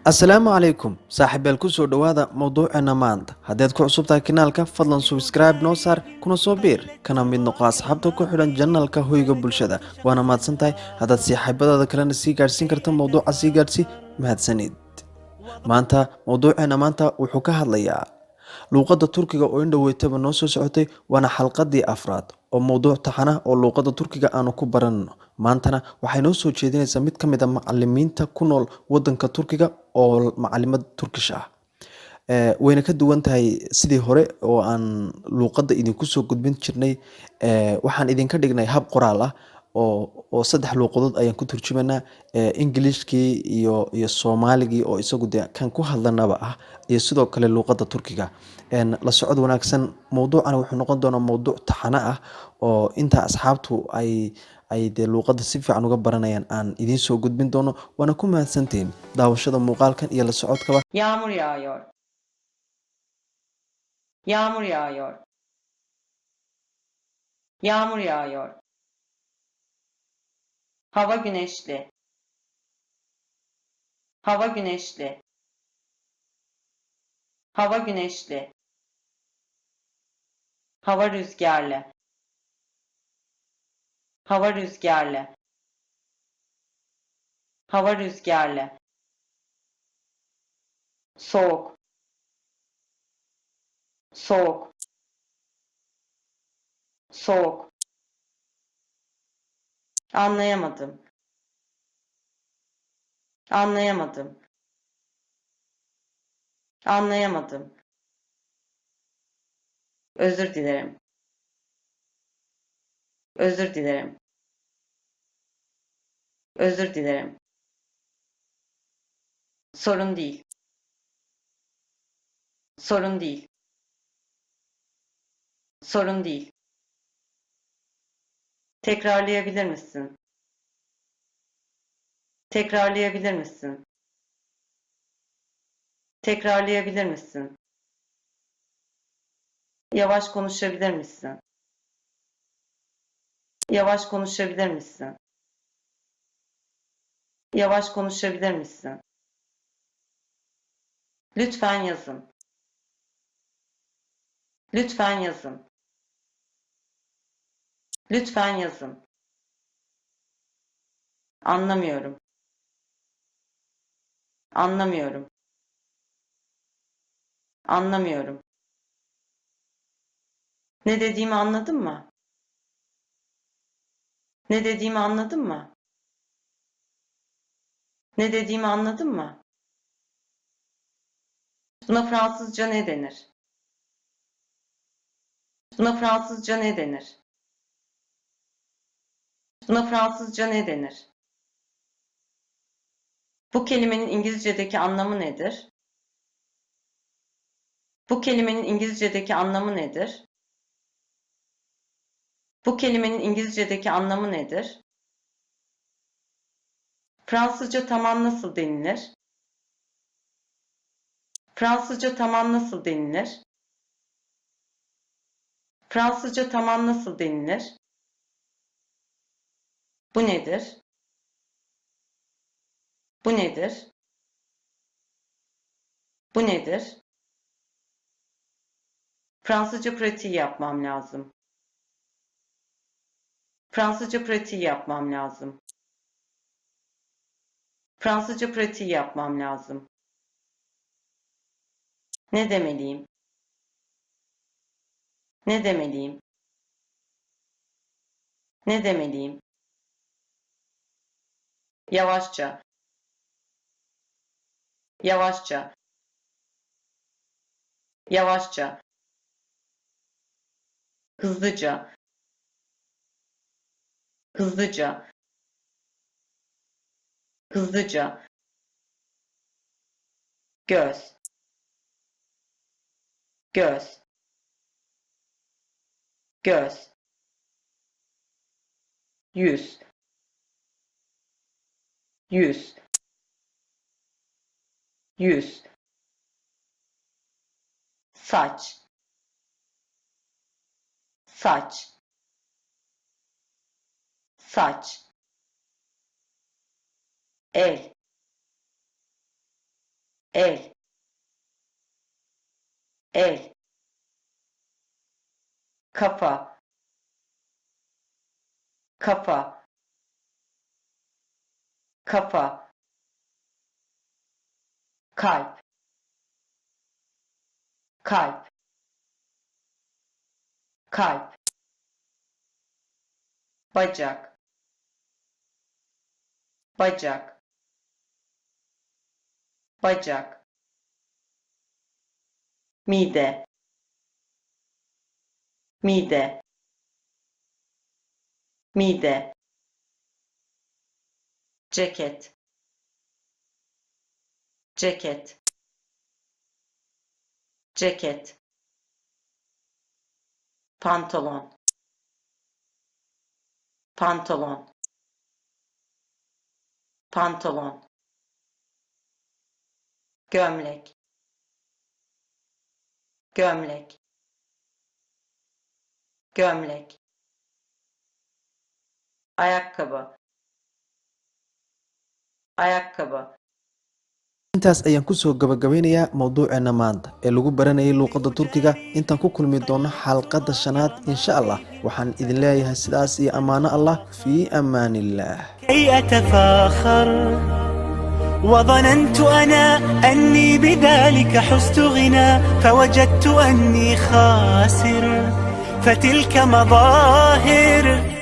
asalaamu calaykum saaxiibayaal ku soo dhowaada mowduuceena maanta haddaad ku cusub tahay kanaalka fadlan subscribe noo saar kuna soo biir kana mid noqo asxaabta ku xidhan janalka hoyga bulshada waana mahadsan tahay haddaad saaxiibadaada kalena sii gaadhsiin karta mowduuca sii gaadhsi mahadsanid maanta mowduuceena maanta wuxuu ka hadlayaa luuqadda turkiga oo indhoweytaba noo soo socotay waana xalqadii afraad oo mowduuc taxana oo luuqadda turkiga aanu ku baranno maantana waxay noo soo jeedinaysaa mid ka mid a macalimiinta ku nool wadanka turkiga oo macalimad turkish ah wayna ka duwan tahay sidii hore oo aan luuqadda idinku soo gudbin jirnay waxaan idinka dhignay hab qoraal ah oo saddex luuqadood ayaan ku turjumanaa ingilishkii iyo soomaaligii oo isagu de kan ku hadlanaba ah iyo sidoo kale luuqadda turkiga la socod wanaagsan mowduucan wuxuu noqon doonaa mowduuc taxano ah oo inta asxaabtu ay dee luuqadda si fiican uga baranayaan aan idiin soo gudbin doono waana ku mahadsantihiin daawashada muuqaalkan iyo la socodkaba. Yağmur yağıyor. Yağmur yağıyor. Yağmur yağıyor. Hava güneşli. Hava güneşli. Hava güneşli. Hava rüzgarlı. Hava rüzgarlı. Hava rüzgarlı. Soğuk. Soğuk. Soğuk. Anlayamadım. Anlayamadım. Anlayamadım. Özür dilerim. Özür dilerim. Özür dilerim. Sorun değil. Sorun değil. Sorun değil. Tekrarlayabilir misin? Tekrarlayabilir misin? Tekrarlayabilir misin? Yavaş konuşabilir misin? Yavaş konuşabilir misin? Yavaş konuşabilir misin? Lütfen yazın. Lütfen yazın. Lütfen yazın. Anlamıyorum. Anlamıyorum. Anlamıyorum. Ne dediğimi anladın mı? Ne dediğimi anladın mı? Ne dediğimi anladın mı? Buna Fransızca ne denir? Buna Fransızca ne denir? Buna Fransızca ne denir? Bu kelimenin İngilizce'deki anlamı nedir? Bu kelimenin İngilizce'deki anlamı nedir? Bu kelimenin İngilizce'deki anlamı nedir? Fransızca tamam nasıl denilir? Fransızca tamam nasıl denilir? Fransızca tamam nasıl denilir? Bu nedir? Bu nedir? Bu nedir? Fransızca pratiği yapmam lazım. Fransızca pratiği yapmam lazım. Fransızca pratiği yapmam lazım. Ne demeliyim? Ne demeliyim? Ne demeliyim? Yavaşça. Yavaşça. Yavaşça. Hızlıca. Hızlıca. Hızlıca. Göz. Göz. Göz. Yüz. Yüz. Yüz. Saç. Saç. Saç. El. el, el, kafa, kafa, kafa, kalp, kalp, kalp, bacak, bacak, bacak, mide, mide, mide, ceket, ceket, ceket, pantolon, pantolon, pantolon, gömlek, gömlek, gömlek, ayakkabı, ayakkabı, intaas ayaan kusoo gabagabeynayaa mowduuceena maanta ee lagu baranayay luuqadda turkiga. intaan ku kulmi doono xalqadda shanaad insha allah waxaan idin leeyahay sidaas iyo ammaano allah fii amaanillaah. كي أتفاخر وظننت أنا أني بذلك حزت غنى فوجدت أني خاسر فتلك مظاهر